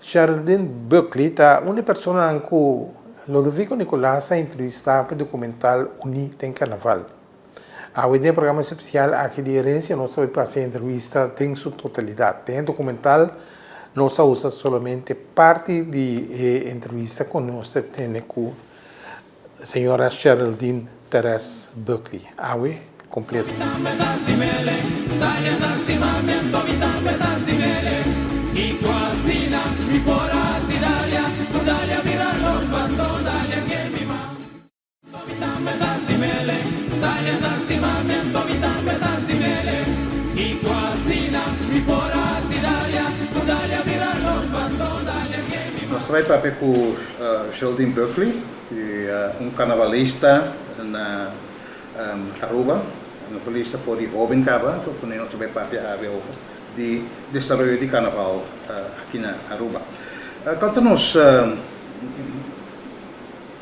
Geraldine Buckley tá uma pessoa que Lodovico Nicolás a entrevistar para o documental Uni tem Carnaval. A ideia programa especial aqui de herência não sabe passar a entrevista tem sua totalidade. Tem documental não se usa somente parte de entrevista com nós tem com a senhora Geraldine Teresa Buckley. Awe completo. Nós vamos para com Geraldine Buckley, carnavalista na Aruba, carnavalista for de Obencaba, então nós vamos para de desenvolvimento de carnaval aqui na Aruba. Conta-nos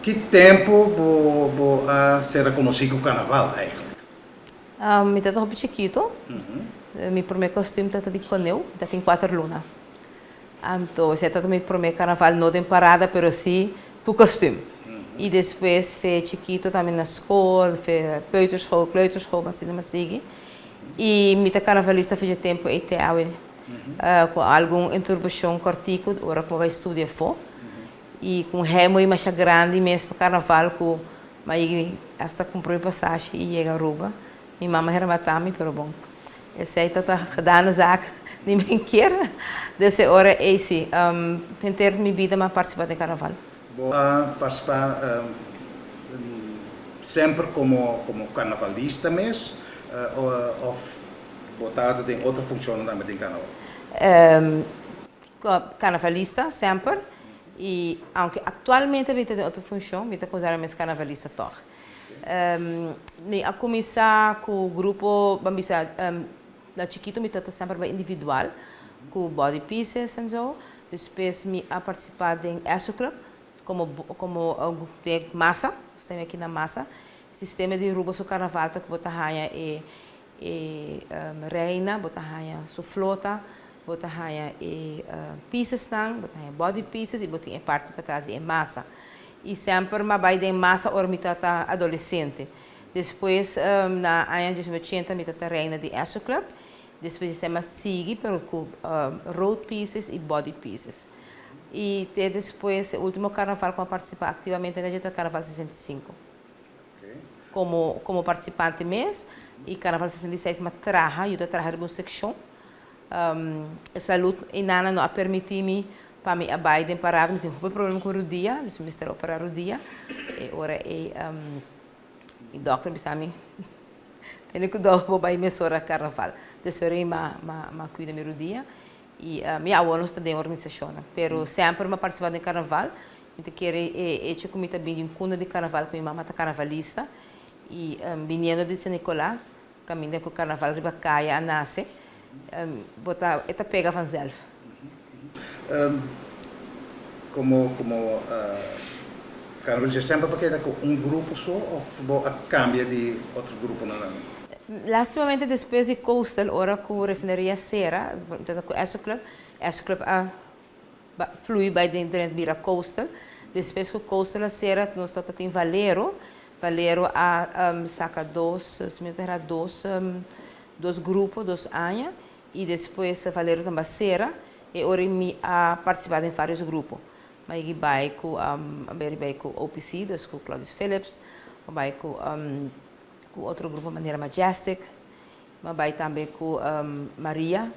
que tempo você reconheceu o carnaval aí? Me tata roupa chiquito. Mi primeiro costume tata de coneu, tata tem 4 lunas. Então, você tata mi primeiro carnaval não tem parada, pero sim por costume. E depois fez chiquito também na escola, fez peuterschool, kleuterschool, mas assim, mas sigue. E mi carnavalista fez tempo até com alguma introdução cortico, ora como vai estudar for. E com remo e mais grande mesmo para carnaval, com mas hasta comprei passagem e chega a Aruba. Minha mamãe era matame, pero bom. Esse aí tá gedaan zaak, ninguém quer. Dessa hora esse, ter minha vida mas participar de carnaval. Participar sempre como carnavalista mesmo, ou botar tem outra função também em carnaval? Carnavalista sempre. E aunque atualmente eu tenho outra função, eu considero mais carnavalista toch. A começar com o grupo, na chiquito eu estou sempre individual, com body pieces e so. Depois me a participar de ESO Club, como de massa, estou aqui na massa. Sistema de rubo so carnaval que botar raia e reina, botar raia so flota. Botar pieces tang, botar body pieces e botar parte para trás e massa. E sempre uma vai de massa ormita adolescente. Depois na ano 2080 me tata reina de ESO Club. Depois se mais sigue para com road pieces e body pieces. E depois o último carnaval com participar ativamente na Jeta Carnaval 65. Okay. Como participante mesmo e Carnaval 66 me traja, eu trabalho uma seção. Saúde e nada não a permitir-me para me abaixar parar, me tive um problema com o rodia, eles me estavam operar o rodia, e agora o doutor me disse tenho que dar para ir mesora carnaval, desora ma cuida do rodia e minha avó não está dentro da organização, pero sempre me participar do carnaval, me quero hecho como também um cunha de carnaval com minha mamãe carnavalista e vindo de São Nicolás, caminhando com o carnaval riba caia a nasce. Botar eta pega vanzelf. Como carnaval sempre para com grupo só ou cambia de outro grupo não? Lastimamente depois de Coastal, ora com a refinaria Serra, com ESO Club flui by dentro de Coastal. Depois com Coastal a Serra nós tem Valero a saca dois grupos, 2 anos. E depois Valero também Serra e ora me a participar em vários grupos. Mas eu vai com o OPC, com Claudius Phillips, vai com outro grupo maneira Majestic, mas vai também com Maria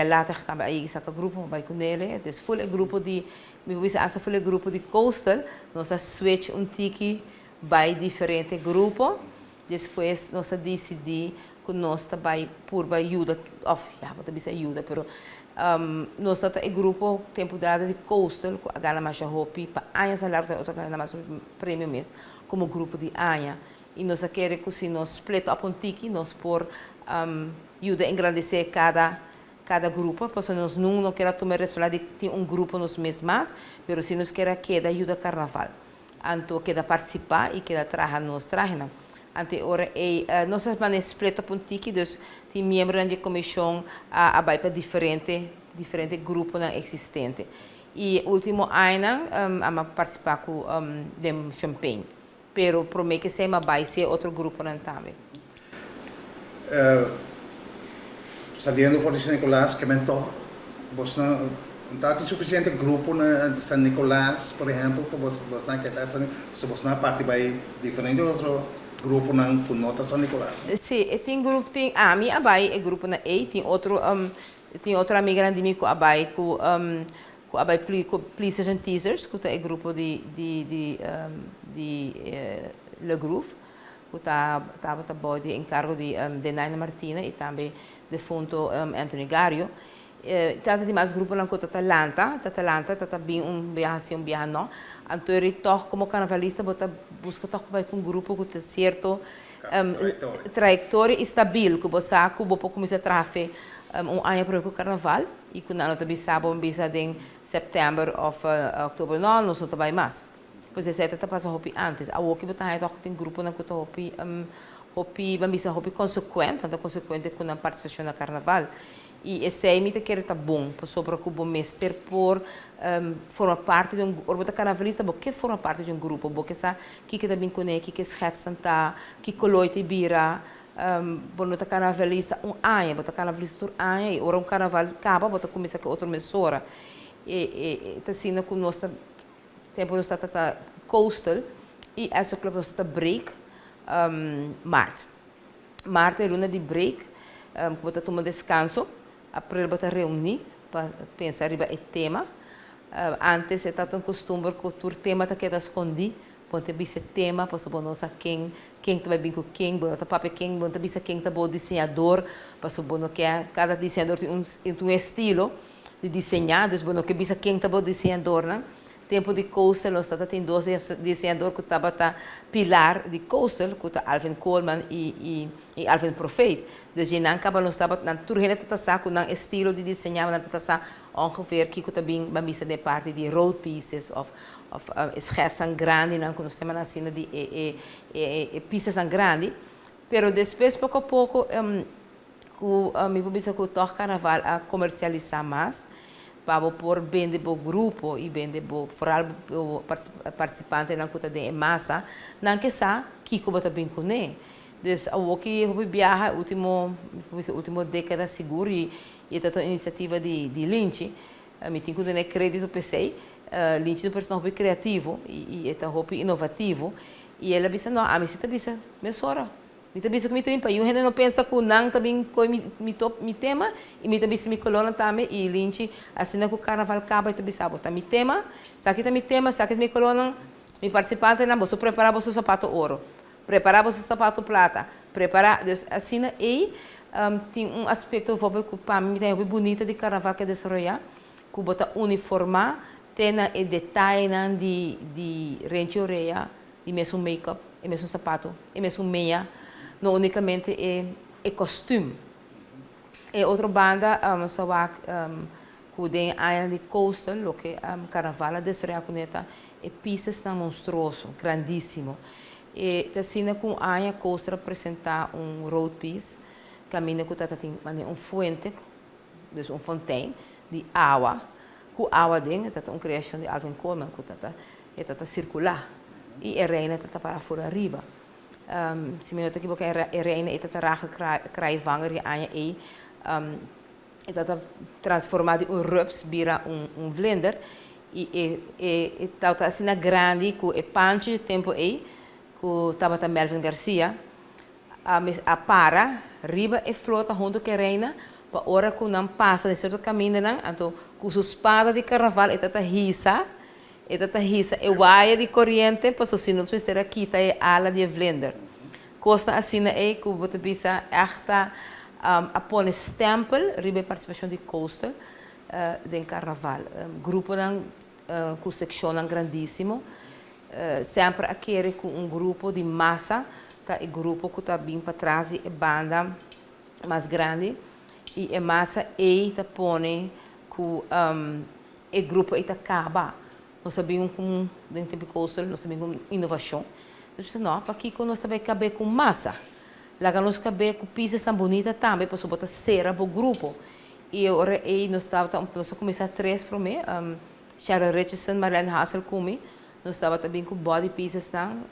Lata também aí saca grupo, vai com ele, então full grupo de full grupo de Coastal, nós switch tiki vai diferente grupo, depois nós decidi que nós também por ajuda, vou dizer ajuda, pero nós temos o grupo temporada de Coastal, a gana mais hopi, para anos a larga outra gana mais prêmio mesmo, como grupo de Anha. E nós queremos que se nós split up tiki, nós por ajuda a engrandecer cada grupo, porque nós não queremos tomar responsabilidade de ter grupo nos mesmos, mas se nós queremos que ajuda carnaval. Então, quer participar e quer trabalhar nos trabalhos. Ante ora nós vamos split up tiki, dus tem membros da comissão a vai para diferente grupo existente. E último ano, a participar com de Champagne. Pero promete que se vai ser outro grupo também. Saliendo por San Nicolás, que mento, vos não tem suficiente grupo na San Nicolás, por exemplo, que vos não quer se vos não parte vai diferente outro grupo não com nota San Nicolás. Sim, tem grupo tem a minha abai é grupo na A, tem outra amiga de mim com abai com abai Pleasers and Teasers, que é grupo de Le Groove, que estava body em cargo de Naina Martina e também defunto Anthony Gario. Tem mais grupo na conta Atalanta, tá bem viagem não. Então eu tô como carnavalista, busca tô com um grupo que tem certo trajetória estável, que você sabe, que começar a trazer ano para o carnaval e que não também sabe em setembro ou outubro não, nós não vai mais. Pois é, tá passa hopi antes. A que botar aí tem grupo na conta hopi hopi consequente, anda consequente com a participação no carnaval. E esse aí me quer tá bom, sobre o cubo mestre por formar parte de orbita carnavalista, porque forma parte de grupo, porque sabe que também conhece, que schetsen tá, que coloite bira, bonita carnavalista ano, bota carnavalista ano, e ora carnaval acaba, bota começa com outra mesora. E tá assim com nosso tempo nós tá coastal e essa clube nós tá break Marte é luna de break, bota tomar descanso. April bota reunir para pensar riba o tema. Antes é tanto um costume que o tema tá queda escondi, ponte bisa tema, para saber nossa quem tá bem com quem, bota papel quem, ponte bisa quem tá bom desenhador, para saber que cada desenhador tem um estilo de desenhar, então bom que bisa quem tá bom desenhador, né? Tempo de Coastal, nós tem dois desenhadores que estava pilar de Coastal, que tá Alvin Coleman e Alvin Prophet. Então, não acaba nós estava na turma tá com um estilo de desenhar, na tá ongeveer que também bamisa de parte de road pieces of esquerças grande, não que nós temos assim de pieces grande. Pero depois pouco a pouco me publica que o toque carnaval a comercializar mais. Para por vender o grupo e vender o participante na conta de massa, não que sabe que como está bem com ele. Então, o que eu viajar último década seguro e esta iniciativa de Lynch, me tem que dar crédito para você. Lynch é um personagem criativo e é um inovativo e ela disse não, a mim está disse, mesora. Me também se também para eu ainda não pensa que não também me tema e me também se me colona também e Lynch assim que o carnaval acaba e também sabe tá me tema sabe me colona me participante não você preparar o seu sapato ouro preparar o seu sapato prata preparar assim e tem um aspecto que para mim é bonito de carnaval que desenvolver que bota uniformar tem e detalhe de rente orelha e mesmo make-up e mesmo sapato e mesmo meia não unicamente é costume. E outra banda, só que tem a de Coastal, o que carnaval de Sra. Cuneta, é pieces tão monstruoso, grandíssimo. E assim com a Coastal apresentar road piece, caminho que tem fuente, um fontaine de água, com água dentro, uma criação de Alvin Coleman, que está circular. E a reina está para fora arriba. Se me nota que porque a reina está raga craaivanger e anja está transformado em rups vira blender e está assim na grande com o pancho de tempo aí com estava Melvin Garcia a para riba e flota junto com a reina para hora que não passa de certo caminho não então com sua espada de carnaval está risa e waia de corrente para os sinos ter aqui tá a ala de blender costa assim é que você bisa echt a pôr stempel ribe participação de costa de carnaval grupo não com secção grandíssimo sempre a querer com grupo de massa tá grupo que está bem para trás e banda mais grande e a massa tá põe com o grupo está acaba nós sabemos como dentro de coastal nós sabemos como inovação então não para que nós também caber com massa lá nós caber com piezas tão bonitas também para botar cera para o grupo e nós estava nós começar 3 para mim Cheryl Richardson, Marlene Hasselkumi, nós estava também com body pieces não,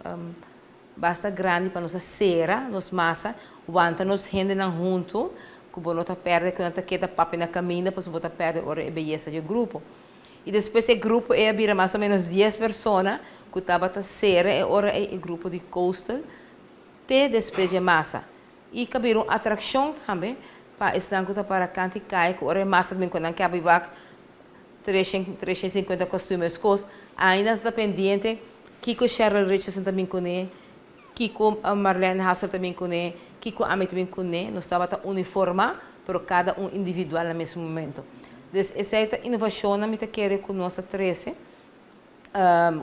basta grande para nossa cera, nos massa, wanta nos rende não junto, que o nota perde, que nota queda papo na caminho, depois bota perde ora a beleza do grupo. E depois esse grupo é vira mais ou menos 10 pessoas, que estava a cera, e ora é o grupo de coastal, te depois de massa. E cabelo atração também, para estar para canto e cai, que ora é massa também quando que abre 350 costumes cos, ainda está pendente, Kiko Cheryl Richardson também conhece, Kiko Marlene Hassel também conhece, Kiko Amit também conhece, nós estava a uniformar para cada individual no mesmo momento. Então, essa inovação que eu quero com nossa 13,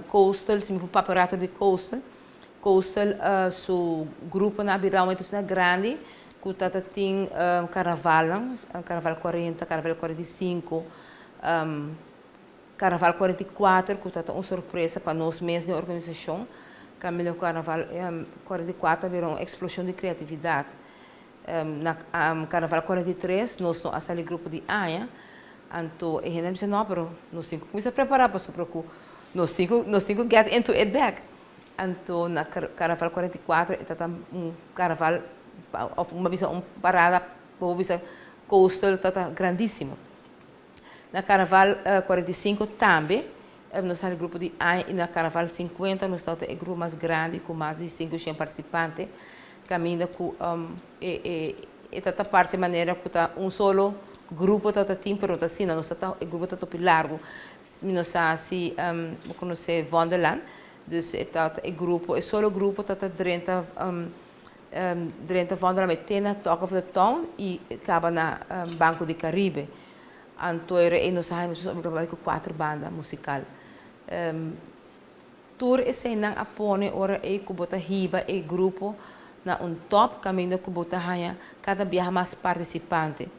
Coastal, se me paperato de Coastal, su grupo na Birão é grande, que tem carnaval, carnaval 40, carnaval 45, Carnaval 44, que é uma surpresa para nós mesmos de organização. Camilo Carnaval 44 virou uma explosão de criatividade. Na Carnaval 43, nós temos aquele grupo de AIA. Então, a gente disse, não, mas nós cinco começamos a preparar para o nós cinco get into it back. Então, na Carnaval 44, é carnaval, uma parada, uma coastal grandíssimo. Na Carnaval 45 também, nós temos o grupo de AIA, e na Carnaval 50 nós temos o grupo mais grande, com mais de 500 participantes, caminhando com esta parte de maneira que solo grupo tem, mas assim, nós temos o grupo muito largo. Nós temos Wonderland, então o grupo, solo grupo está 30 Wonderland, tem na Talk of the Town e acaba na Banco de Caribe. Então, nós temos com 4 bandas musicais. Tour esse não apone ora que bota riba e grupo na top caminho que bota raia cada vez mais participante.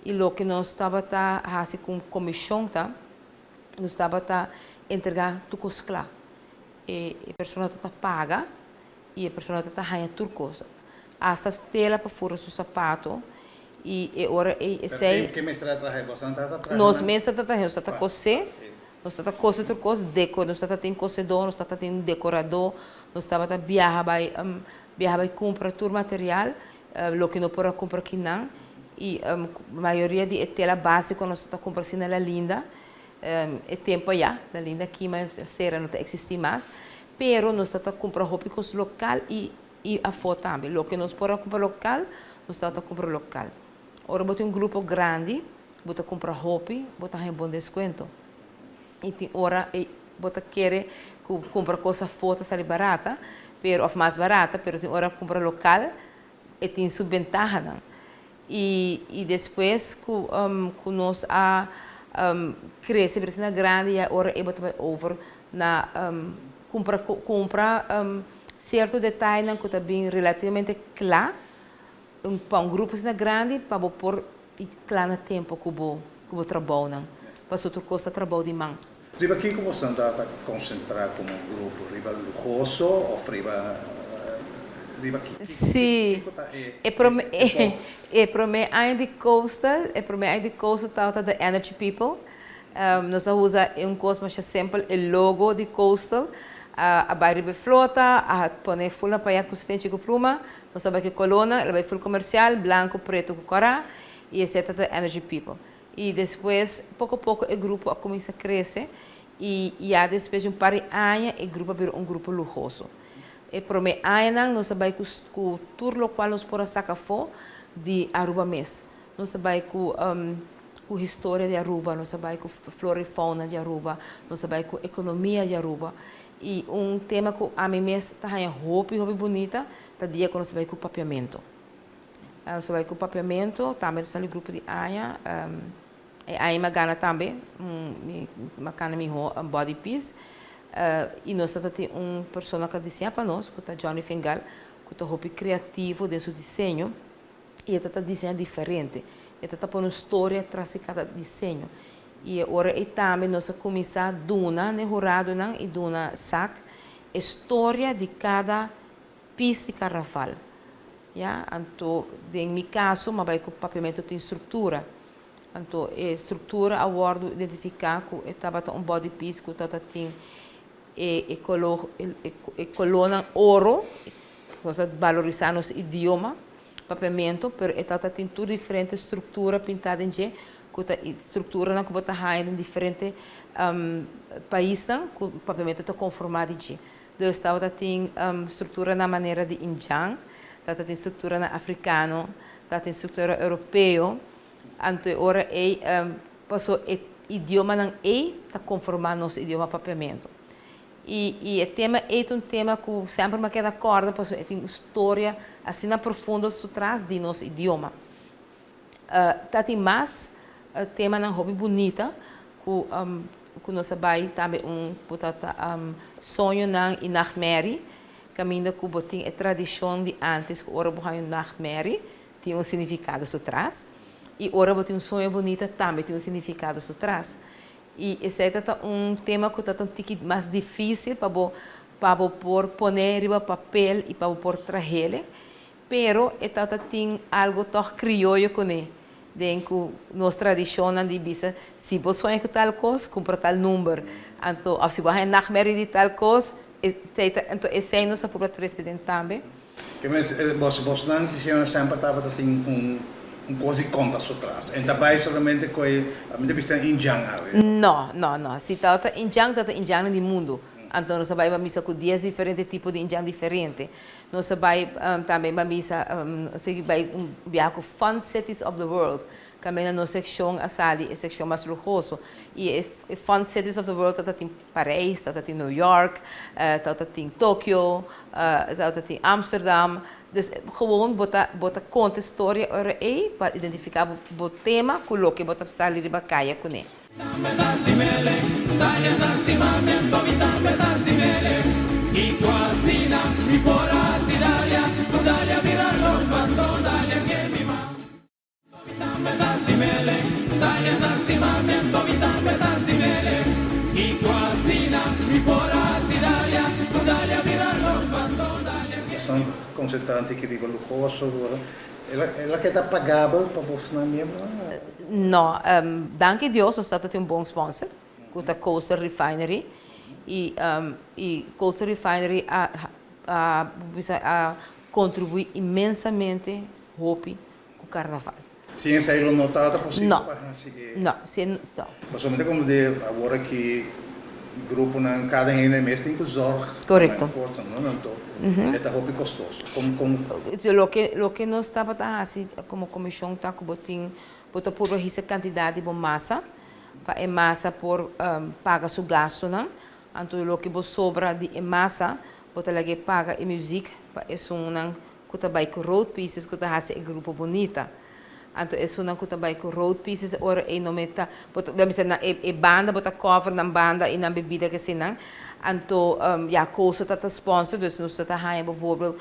E lo que nós estava com comissão nós estava entregar tudo claro. E a pessoa está paga e a pessoa está raia turcosa. Hasta tela para fora seu sapato. E ora sei que mestre traje você não está traje nós mestre está nós está coser nós está coser tudo coisa decor nós está tem cosedor nós está tem decorador nós estava a viajar comprar tudo material lo que não pode comprar aqui não e a maioria de tela básica nós está comprando assim na linda é tempo já na linda aqui mas será não existe mais pero nós está comprar roupas local e a foto também lo que nós pode comprar local nós está comprar local. Ora, botar grupo grande, botar comprar roupa, botar um bom desconto. E tem hora, botar querer comprar coisa foto sai barata, pero of mais barata, pero tem hora comprar local e tem subventaja. E depois que nós cresce, precisa grande, e hora é botar over na comprar certo detalhe que está bem relativamente claro. Para grupo grande para pôr claro tempo que eu trabalho para outra coisa trabalho de mão. Riba aqui como você está concentrar como grupo riba lujoso ou riba aqui? Sim. Para mim ainda de coastal está da Energy People. Nós usamos coisa mais sempre o logo de coastal. A bairro flota, a pôr full na paiat com assistente com pluma, nós sabemos que coluna, ela vai full comercial, branco, preto com corá, e etc. da Energy People. E depois, pouco a pouco, o grupo começa a crescer, e há depois de um par de anos, o grupo vira um grupo luxuoso. E para mim, nós sabemos que o tour local nós podemos sacar fora de Aruba mês. Nós sabemos que a história de Aruba, nós sabemos que a flora e fauna de Aruba, nós sabemos que a economia de Aruba. E tema que a mim mesmo está roupa bonita, tá dia quando você vai com o papiamento. Você vai com o papiamento, também está no grupo de AIA, AIA Magana também, Magana um body piece. E nós temos uma pessoa que desenha para nós, que é Johnny Fingal, que é roupa criativo dentro do desenho, e ele está desenhando diferente. Ele está pondo uma história atrás de cada desenho. E agora também nós começamos a dar jurado e dar sac história de cada pista de carnaval. Então, em meu caso, mas vai com o papiamento tem estrutura. Então, a estrutura a bordo identificar que estava um body piece que estava tem coluna ouro, nós valorizar nosso idioma, papiamento, mas estava tem tudo diferente estrutura pintada em que estrutura na que bota em diferentes países, que o papiamento está conformado de. Então, estava tem estrutura na maneira de indiano, estava tem estrutura na africano, estava tem estrutura europeu. Então, ora passou o idioma não está conformado nosso idioma papiamento. E o tema é um tema que sempre me queda corda, porque tem história assim na profunda por trás de nosso idioma. Tem mais tema na hobby bonita que nós vai também sonho na e nachtmerrie, caminho que botem a tradição de antes que ora bohai nachtmerrie tinha um significado por trás e ora botem sonho bonita também tem um significado por trás. E esse é um tema que está um pouco mais difícil para pôr riba papel e para pôr trazer, pero tem algo tão crioulo com ele. Dentro nossa tradição de bisa, se você sonha com tal coisa, compra tal número. Então, se você não merece de tal coisa, então esse é nosso próprio presidente também. Mas você não quisieron sempre estava tem coisa conta por trás. E também somente que a minha vista em Indian. Não. Se está Indian do mundo. Então, nós vamos missa com 10 diferentes tipos de Indian diferentes. Nós vamos também missa, viajar com Fun Cities of the World. Também na nossa secção, a secção mais luxuosa. E Fun Cities of the World está em Paris, está em New York, está em Tóquio, está em Amsterdam. Então, gewoon bota conta história aí para identificar o tema, coloque bota sair de bacaia com ele. São concentrantes que digo luxuoso, ela que está pagável para você não mesmo? Não, danke Deus, nós temos um bom sponsor, que é a Coastal Refinery, e Coastal Refinery contribui imensamente com o carnaval. Sim, essa é notada possível. Não. Mas somente como de agora que grupo na cada mês tem que zorg. Correto. É hobby custoso. Lo que nós estamos assim, como comissão está com bota por essa quantidade de massa, para a massa por paga seu gasto, não? Então lo que você sobra de massa, bota lá que paga a música, para isso não que também com road pieces que está assim grupo bonita. Então isso não que também com road pieces ora e não meta, bota na banda bota cover na banda e na bebida que se não. Então, coisa está sponsor, dus nós está aí, bijvoorbeeld,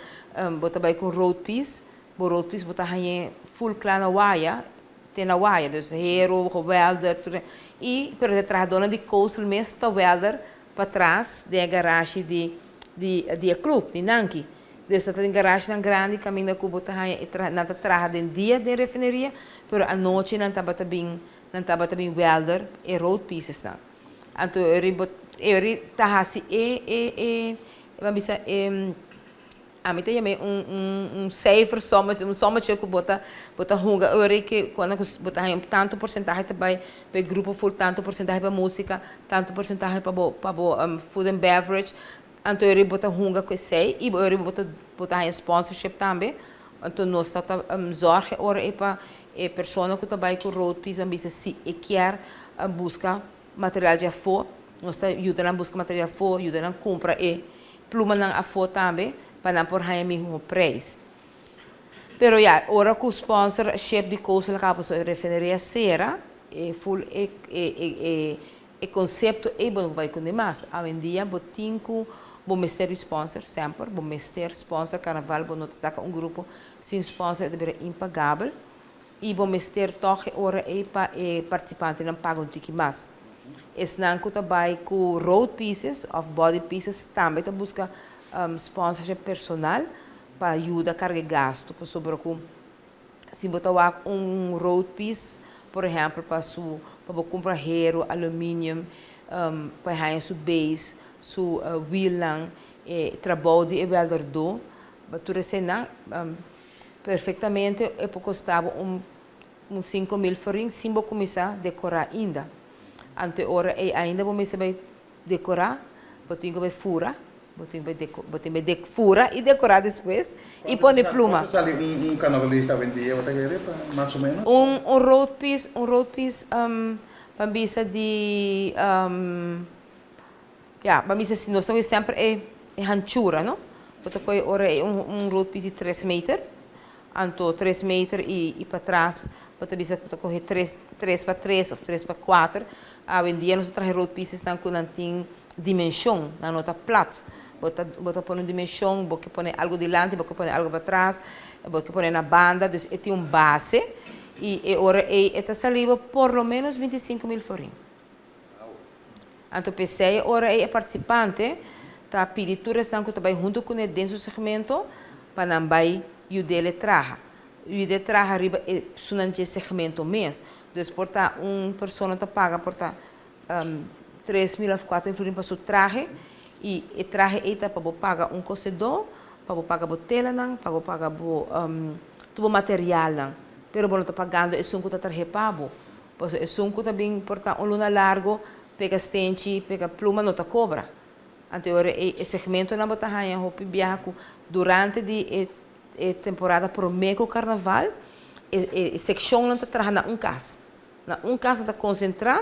bota bem com road piece bota aí full clan waia, tem a waia, dus hero, welder, e pero detrás dona de coastal mesmo está welder para trás da garagem de clube, de Nanki. Dus dat een garage dan grande, caminho que bota aí na trás de dia de refineria, pero a noite não estava também welder e road pieces não. Então eu tá assim vamos dizer a mim tem safer sommetje que bota hunga eu que quando bota tanto porcentagem também para grupo full tanto porcentagem para música tanto porcentagem para food and beverage então eu bota hunga que sei e eu bota sponsorship também então nós está zorge ora é para pessoa que também com road piece vamos dizer se quer buscar material de afo nós ajuda a buscar material fo, ajuda a comprar e pluma na afo também para não por aí mesmo preço. Pero ora que o sponsor chef de coisa acaba só referir a cera e full e conceito e bom vai com demais. A vendia botinco bom mestre sponsor sempre, bom mestre sponsor carnaval bom nota saca grupo sem sponsor é impagável e bom mestre toque ora e para participante não pagam tiki mais. Esse não também com road pieces of body pieces também tá busca sponsorship personal para ajudar a carregar gasto por sobre com se botar road piece por exemplo, para comprar hero, alumínio, para su base, su wheel lang, trabalho de evelador, tu recena perfeitamente, custava 5.000 forinhos, sim, vou começar a decorar ainda. Ante hora, ainda vou começar a decorar, vou ter que furar, vou ter que furar e decorar depois, e pôr pluma. Quanto sale carnavalista vendia, você quer mais ou menos? Um road piece, pambisa de, pambisa assim, nós estamos sempre ranchura, não? Você pode ora road piece de 3 metros, anto 3 metros e para trás, você bisa correr 3 para 3 ou 3 para 4. Vendia nós trazer road pieces não tem dimensão, na nota plata. Você põe uma dimensão, você põe algo delante, você põe algo para trás, você põe na banda, então tem uma base e ora está saliva por lo menos 25.000 forinhos. Então pensei, ora participante, tá peditura estão que trabalha junto com ele dentro do segmento para não vai e dele traga. E de traga arriba é sunante segmento mês. Depois porta pessoa tá paga porta 3.000 a 4.000 forinhos para seu traje e traje está para pagar cocedor, para pagar botela não, para pagar tudo material não. Pero não está pagando é sunco tá traje pago. Pois é sunco também porta luna largo, pega stente, pega pluma não tá cobra. Anterior é segmento na botahanha hopi viaja durante de temporada pro meio carnaval seção não está trabalhando na casa está concentrar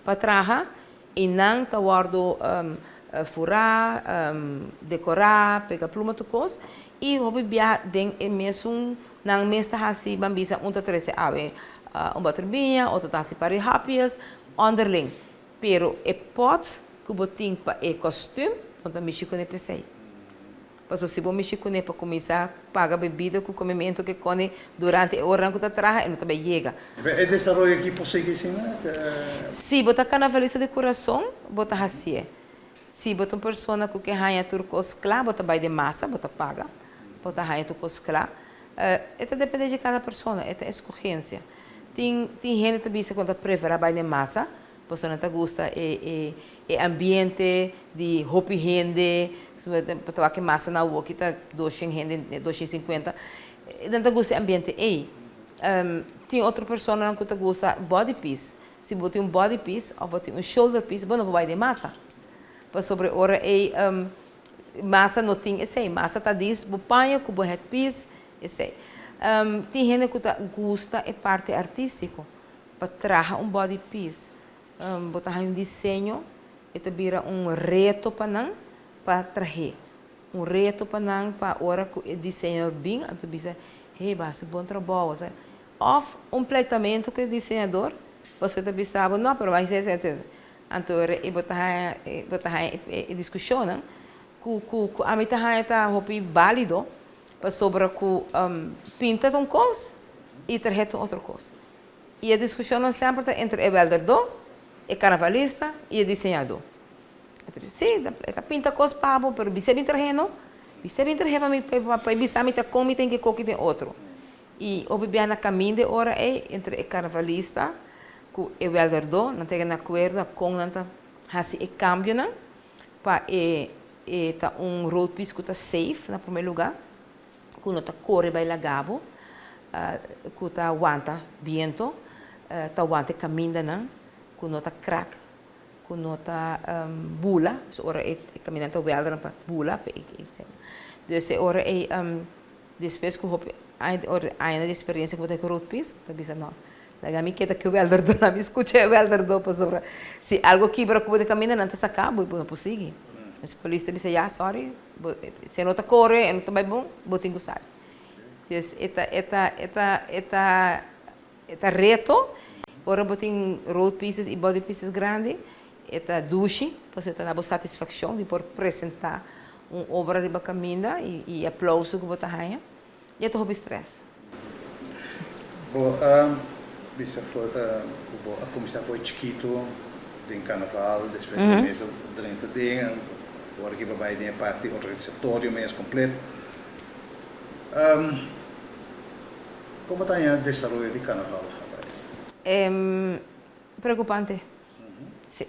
para trabalhar e não está guardo furar decorar pegar pluma tu cos e hopi viaja den mesmo não mês está assim bambisa tá treze ave baterbinha outro tá assim para rápidas underling pero pot que botin para costume onde mexer com PC. Passou se bom mexer com para começar paga bebida com comimento que come durante o rango da traja e não também chega. É desenvolver aqui por seguir assim, né? Se botar carnavalista de coração, botar assim. Se botar uma pessoa que ganha turcos claro, botar vai de massa, botar paga, botar ganha turcos claro. Isso depende de cada pessoa, é escolhência. Tem gente também que quando prefere vai de massa, pessoa não gosta ambiente de hopi rende, para que massa na rua que está 200 rende 250, não gosta ambiente tem outra pessoa que gosta body piece, se botar body piece ou botar shoulder piece, não vai de massa, para sobre hora massa não tem esse massa tá diz bupanha com head piece esse tem gente que gosta parte artístico para trazer body piece botar desenho e vira reto para trazer reto para hora que o desenhador bem então bisa basta bom trabalho of completamente que o desenhador você também sabe não pero vai ser então e botar discussão a mim tá hopi válido para sobre que pinta uma coisa e trazer outra coisa e a discussão sempre entre o evelador é carnavalista e é desenhador. Sim, está pinta coisa para mas bisa bem terreno para bisa me tá como tem que coque tem outro. E o bebê na caminho de hora entre o carnavalista com o evelador, não tem acordo com não tá assim e cambio não para tá road piece que tá safe na primeiro lugar, que não tá corre vai lagabo, que tá aguanta viento, tá aguanta caminho não com nota crack, com nota bula, so ora caminhando welder para bula, então ora depois que ainda de experiência com o road piece, tá bisa não. Daí a mim que o welder do na escuta o welder do para sobre se algo quebra com o caminho não tá sacado, não possível. Mas polícia bisa já sorry, se nota corre, não tá bem bom, botem gostar. Então eta reto ora botem road pieces e body pieces grande, eta duche, você está na satisfação de por apresentar obra de caminha e aplauso que você ganha, e é hobby stress. Bom, bisa foi a comissão foi chiquito, tem carnaval, depois mesmo 30 dias, agora que vai ter parte organizatório mês completo. Como está o desenvolvimento de carnaval? preocupante. Sim.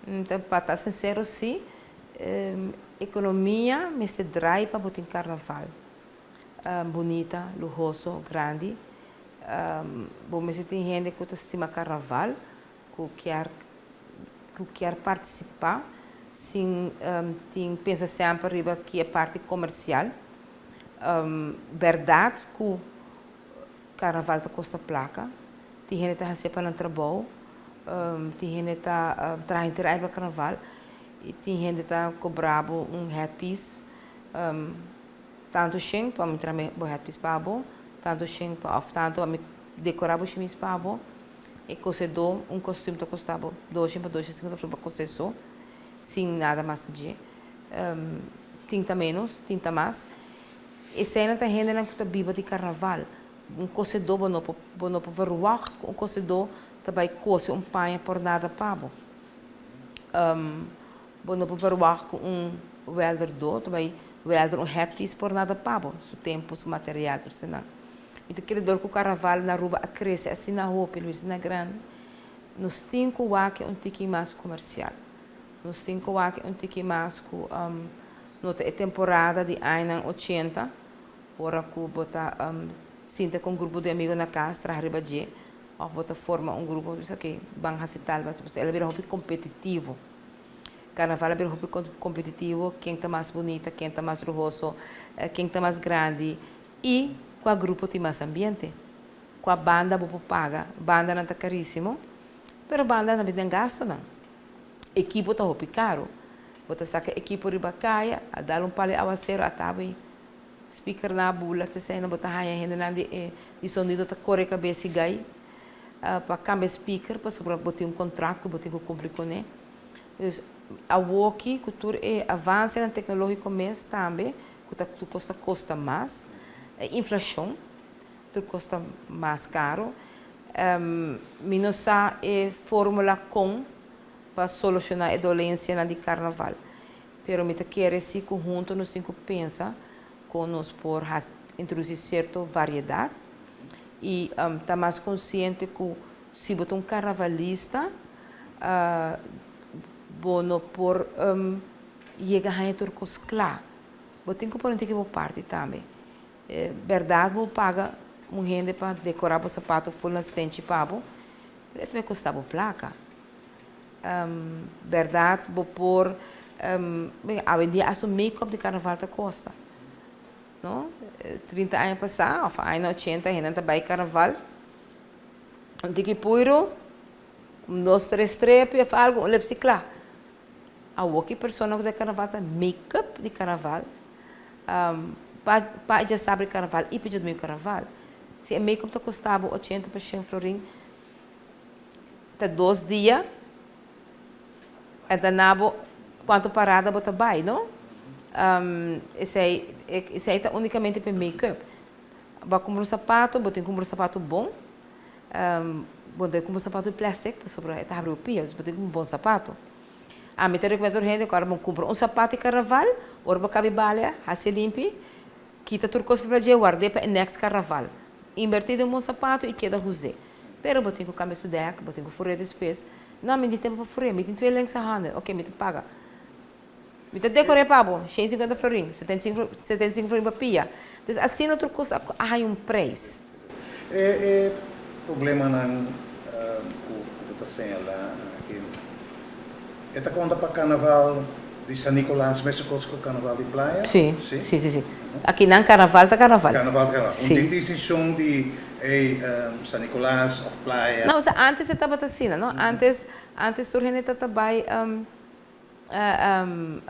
Então, para estar sincero, sim. Economia, mas se drive para botar carnaval. Bonita, luxuoso, grande. Bom, mas tem gente que estima carnaval, que quer participar, sim, tem pensa sempre arriba que é parte comercial. Verdade que o carnaval te custa placa, tem gente que está para o trabalho, tem gente que está trazendo para o carnaval, e tem gente que está cobrando headpiece, tanto chen para me trazer o headpiece para bom, tanto chen para tanto me decorar o chemise para bom, e cozedor costume que custava 200 para 250 para cozer só, sem nada mais de tinta menos, tinta mais. E cena tem gente que está viva de carnaval, cozedor não pode verwacht, cozedor também coze panha por nada pago. Não pode verwacht welder do, também welder headpiece por nada pago, o tempo, o material, senão. Então, queridor que o carnaval na rua cresce assim na rua, pelo menos na grande, nos tem que é tique mais comercial. Nos tem que tique mais com a temporada de anos 80, ora que bota sinta com grupo de amigos na casa, traz ribadje, ou bota forma grupo, isso aqui, banha e tal, mas ela vira hobby competitivo. Carnaval é hobby competitivo, quem está mais bonita, quem está mais luxuoso, quem está mais grande e com o grupo tem mais ambiente. Com a banda você paga, banda não está caríssimo, mas a banda não tem gasto não. Equipo está muito caro. Você saca equipo riba caia, a dar pale aguaceiro a tabi. Speaker na bula, te sai na bota haya ainda na de sonido tá corre cabeça e gai. Para cambiar speaker, para sobre botar contrato, botar cumprir com ele. A walkie, cultura é avanço na tecnologia mesmo também, que custa mais. Inflação, tudo custa mais caro. Minosa é fórmula com para solucionar a dolência de carnaval. Pero me quer esse conjunto nos cinco pensa com nós por introduzir certa variedade e tá mais consciente que se botar um carnavalista bono por chegar a ter coisa clara. Botem que por não ter que parte também. Verdade, vou pagar gente para decorar o sapato full na sente pago, mas vai custar a placa. Verdade, vou pôr a vender a make-up de carnaval te custa. Não? 30 anos passados, anos 80, ainda também carnaval. Não tem que pôr 2, 3 trepes, algo, um lepsiclá. A outra pessoa que de carnaval tem make-up de carnaval. Para já sabe carnaval e pedir do meu carnaval. Se a make-up te custava 80 para 100 florim, até 2 dias, então nabo quanto parada bota vai, não? Esse aí está unicamente para make-up. Vai comprar sapato, botem comprar sapato bom. Botem comprar sapato de plástico, para sobre a europeu, botem um bom sapato. A mim te recomendo gente agora vão comprar sapato de carnaval, ou para cabe balha, assim limpo, quita turcos para dia guardar para next carnaval. Invertido em um sapato e queda rosé. Pero botem com cabeça deck, botem com furê de espécie. Não, me dê tempo para furê, me dê 2 lenças a hand, ok, me te paga. Me te decorei para bom, 150 florim, 75 florim para pia. Então assim outro custo há um preço. Problema não que está sendo lá aqui. Esta conta para carnaval de San Nicolás, mas com o carnaval de praia? Sim. Aqui não carnaval, está carnaval. Carnaval. Tem decisão de San Nicolás ou praia? Não, antes estava assim, não? Antes surgiu também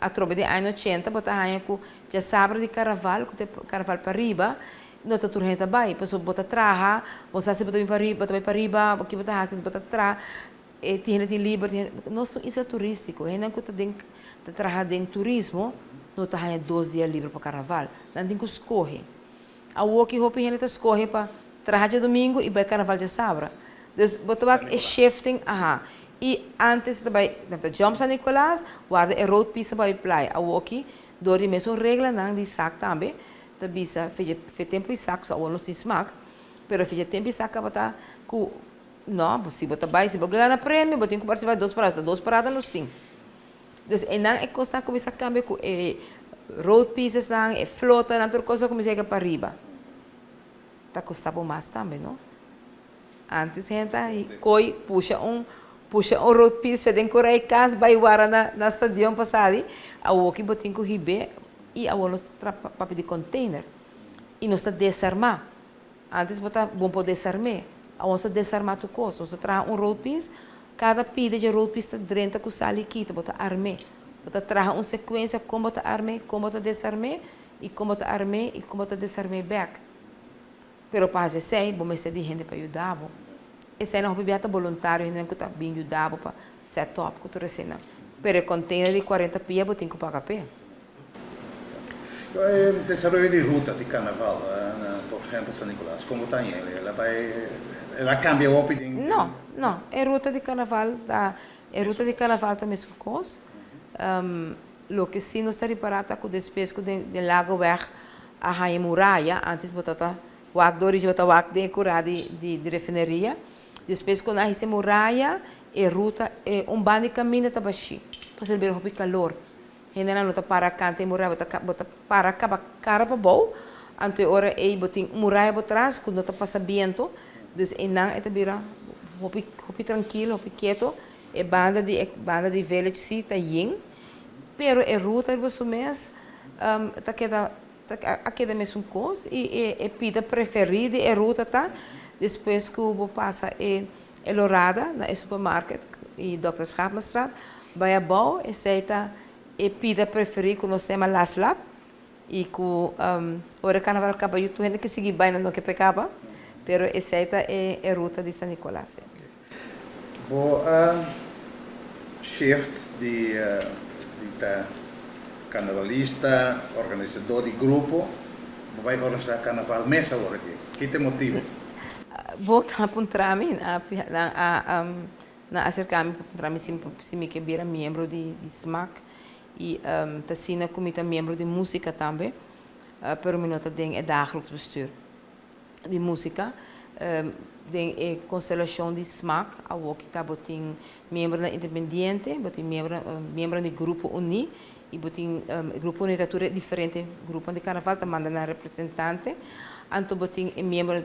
a tropa de anos 80, botar com já sabe de carnaval, carnaval para riba, não está surgindo também, pessoa bota traja, você se bota para riba, aqui bota assim, bota traja. Tem livre, nós isso é turístico, ainda que está trabalhando em turismo, não está ganhando 2 dias livre para carnaval, não tem que escorrer. A outra roupa ainda está escorrer para trabalhar de domingo e vai carnaval de sábado. Então, botar é shifting, e antes também, na Jump San Nicolás, guarda a road pista para a praia. A outra, dori mesmo regra não de saco também, da bisa fez tempo e saco, só o nosso smack, pero fez tempo e saco para com Não, se você vai, se você ganhar prêmio, você tem que participar de 2 paradas nos tem. Então, e não é constante começar a cambiar com road pieces, flota, outra coisa começa a ir para arriba. Está custando mais também, não? Antes, a gente puxa um road piece, faz em Coreia, casa, vai na estadião passar, a walking botinho com ribe e a nós para pedir container. E nós está desarmar. Antes, você bom poder desarmar. A nós desarmar tu coisa. Nós traz road piece, cada pide de road piece está dentro com sal e quita, você arme. Você traz uma sequência como você arme, como você desarme, e como você arme, e como você desarme back. Pero para fazer isso, vamos ter de gente para ajudar. Esse não é voluntário, não é que está bem ajudado para set up, que tu recebe. Pero container de 40 pia, você tem que pagar pé. O desarrollo de ruta de carnaval, por exemplo, São Nicolás, como está ele? Ela cambia o opinião? Não. É ruta de carnaval, da mesma coisa. Lo que sim, nós está reparado com o despesco de lago weg a Raia Muralha, antes botava o acdores de botar o acdo de refinaria. Depois, quando a Raia Muralha, é ruta, bando de caminho está baixo, para servir o calor. Ainda não está para cantar e Muralha, bota para cá, cara para bom. Ante hora, botin Muralha para trás, quando está passando vento, então, não é vira hopi tranquilo, hopi quieto, é banda de village sim, está yin, pero é ruta de você mesmo, está queda mesmo coisa, e é pida preferida, é ruta, tá? Depois que eu passa é lorada, na supermarket, e Dr. Schaapmanstraat, vai a bom, essa é pida preferida, que nós temos Laslap, e que o carnaval acaba, eu tenho que seguir bem no que pecava, pero essa é a ruta de São Nicolás. Bom, shift de carnavalista, organizador de grupo, vai organizar carnaval mês agora aqui. Que te motivo? Vou apontar-me, acercar-me para me se me quebrar membro de SMAC e assim como membro de música também, pero me nota é dagelijks bestuur de música, de constelação de SMAC, a que está botin membro da Independiente, botin membro do grupo Uni e botin grupo Unitatura diferente grupo de carnaval também manda na representante. Anto botin membro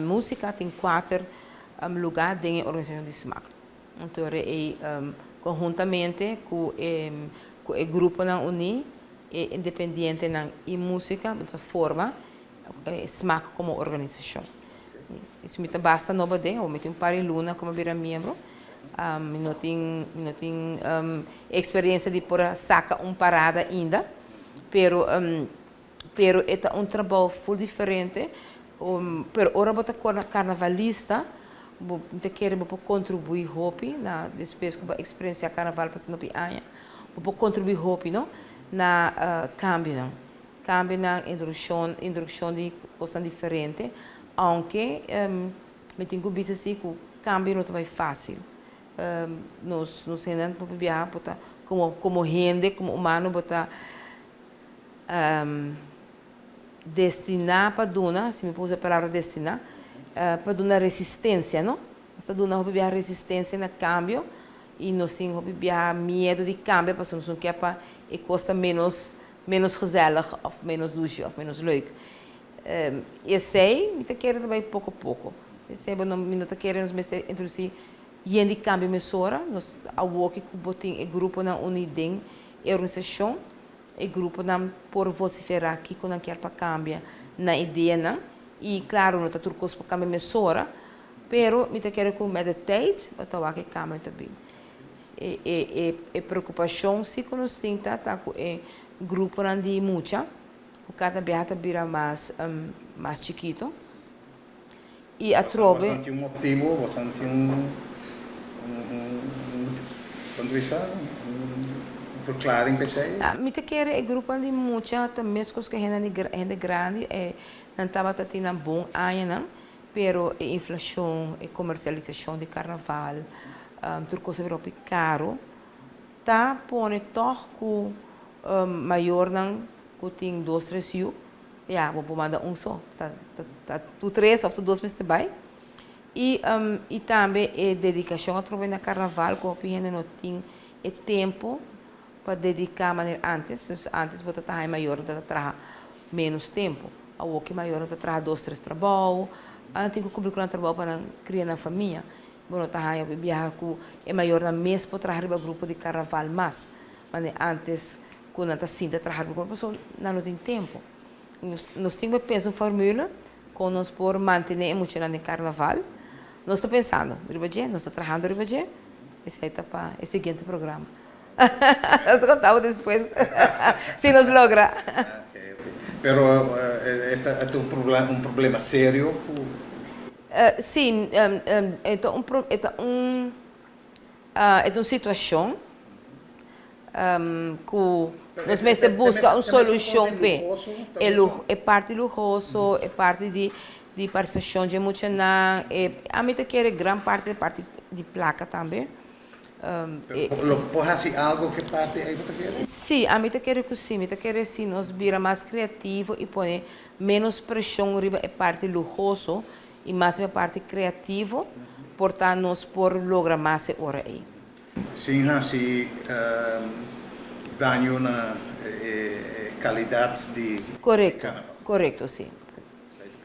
música tem 4 lugares dentro da organização de SMAC. Então conjuntamente com o grupo na Uni e Independiente na e música dessa forma SMAC como organização. Isso me basta nova dentro, eu me tenho para luna como vira membro. Não tenho experiência de por saca parada ainda, pero é trabalho full diferente. Pero ora bota carnavalista, te quer contribuir hopi na depois que experiência carnaval para no pianha, contribuir hopi não na cambio na introdução de coisa diferente, aunque me tenho que dizer que o cambio não é fácil. Nós ainda não podemos como gente, como humano, botar destinar para dona, se me pôs a palavra destinar, para dona resistência, não? Nós temos que resistência no cambio e nós temos que medo de cambio, porque nós não queremos que custa menos gezellig, ou menos luxo, ou menos leuk. Eu sei, me quero também pouco a pouco. Eu sei, mas não queremos introduzir de cambio mesora, nós ao que botem o grupo na Unidem, a organização, o grupo não por vociferar aqui quando não quer para cambiar na ideia, não? E claro, não está tudo coisa para cambiar mesora, pero me quero que meditate, para tal que cambia também. E preocupação se que nós temos tá com o grupo não de muita, o cada beata vira mais chiquito. E a trove. Bastante motivo, bastante verklaring per se? Me quero o grupo de muita, também as coisas que gente grande, não estava tendo um bom ano, não? Pero a inflação, a comercialização de carnaval, tudo coisa virou caro, tá põe toque maior não, que tem 2, 3 anos, vou mandar só, tá tu 3 ou tu 2 meses bem, E também a dedicação a trabalhar na carnaval, que a gente não tem tempo para dedicar maneira antes. Antes você estava maior, você trabalha menos tempo. A que maior, você trabalha 2, 3 trabalhos. Antes tem que cobrir com o trabalho para criar na família. Bueno, tá eu viajar com é maior na mês para trabalhar no grupo de carnaval mas antes quando a cinta trabalhar no grupo não tem tempo. Nós temos que pensar uma fórmula com nós por manter emocional no carnaval. Nós estamos pensando, nós estamos trabalhando esse aí tá para o seguinte programa. Nós contamos depois se nos logra. Okay. Pero é um problema sério. Sim, é uma situação que nós mesmos buscamos uma solução é parte luxuoso, é parte de participação de emocional, a mim quer grande parte da parte de placa também. Pode ser algo que parte aí você quer? Sim, a mim quer que sim, me quer sim nós vira mais criativo e põe menos pressão riba é parte luxuoso e mais a parte criativa, portanto nós por lograr mais hora aí. Sim, se dano na qualidade de carnaval. Correto, sim.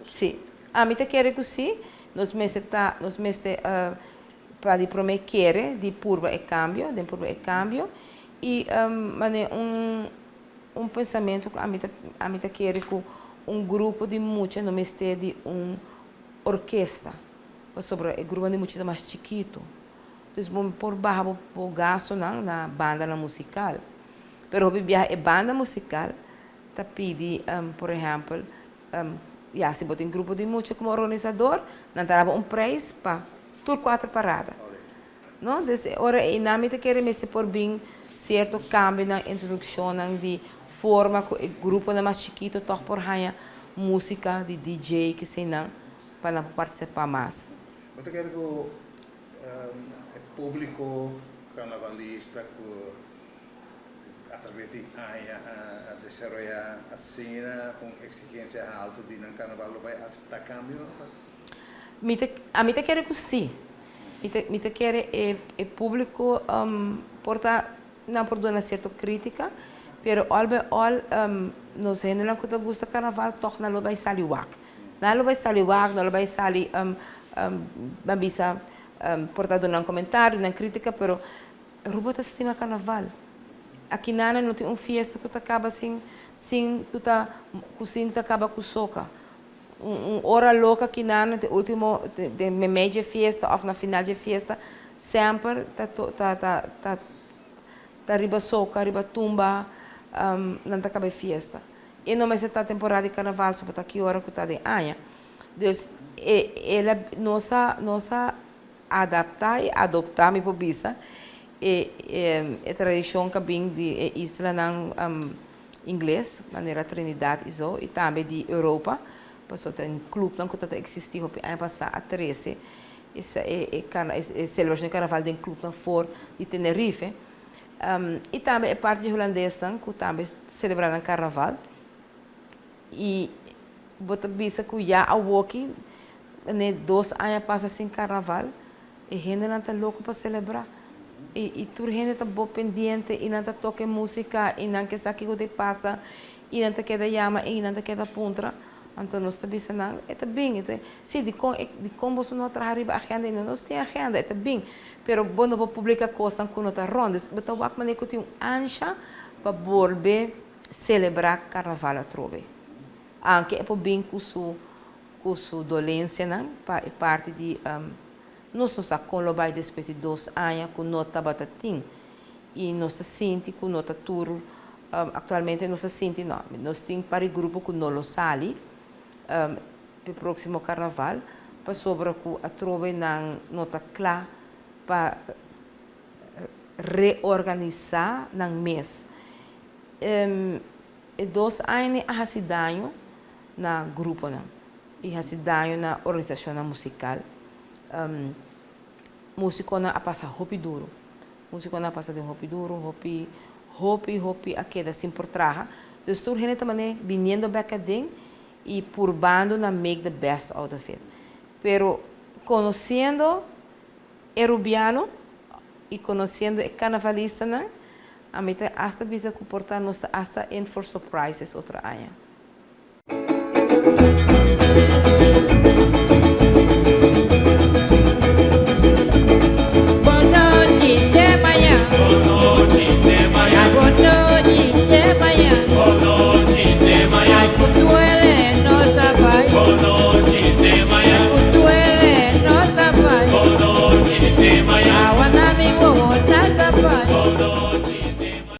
Sim, a mim quer que sim, nós mesmos para prometer de purba e cambio, e pensamento que a mim quer que grupo de música não mestre de orquestra, sobre o grupo de música mais chiquito. Então, por baixo o gasto na banda musical. Pero a banda musical tá pede, por exemplo, se botar um grupo de música como organizador, não terá preço para tudo 4 paradas. Não? Então, ora, e na minha querer me por bem certo cambio na introdução de forma que o grupo mais chiquito toca por ganhar música de DJ que sei não para participar mais. Você quer que o público carnavalista através de a desarrollar a cena com exigência alta de no carnaval vai aceitar cambio? A mim quer que sim. Me quer o público porta não por dar certa crítica, pero nós ainda não gosta carnaval toca não vai sair wak. Não vai sair wak, não vai sair babisa porta dar comentário, não crítica, pero robota sistema carnaval. Aqui não tem festa que acaba sem cozinha acaba com soca. Hora louca que não de último de média festa ou na final de festa sempre tá riba soca, riba tumba, não tá acaba festa. E não mais está temporada de carnaval só para que hora que tá de anha. Então, ela nossa adaptar e adoptar me pobisa a tradição que vem de Isla não inglês, maneira Trinidad e também de Europa. Passou tem clube não que está existindo ano passado a 13 é celebração de carnaval de clube na for de Tenerife e também é parte de holandesa que também celebraram carnaval e bota bisa que já a walk né 2 anos passa sem carnaval e gente não está louco para celebrar e toda gente está bom pendente e não está toca música e não quer saber o que passa e não quer chama e não quer puntra. Então, nós estamos pensando, está bem, sim, de como você não traz a agenda, não tem agenda, está bem, mas bom, não vou publicar coisas que não está ronda, mas eu acho que tem ancha para volver celebrar carnaval a trove. Anche é bem com sua dolência, para parte de, nós não sabemos como vai depois de 2 anos, com nota batatim, e nós sentimos com nota tour, atualmente nós sentimos, não, nós temos para o grupo que não lo sali, para o próximo carnaval, para sobre a trove na nota clara para reorganizar no mês. E 2 anos a danho na grupo e a danho na organização musical. Músico na a passa hopi duro, músico na passa de hopi duro, hopi a queda sem por traja. Então estou gente também vindo back again e por bando na make the best out of it. Pero conociendo el rubiano y conociendo el carnavalista, a mí hasta bisa comportarnos hasta in for surprises otra año.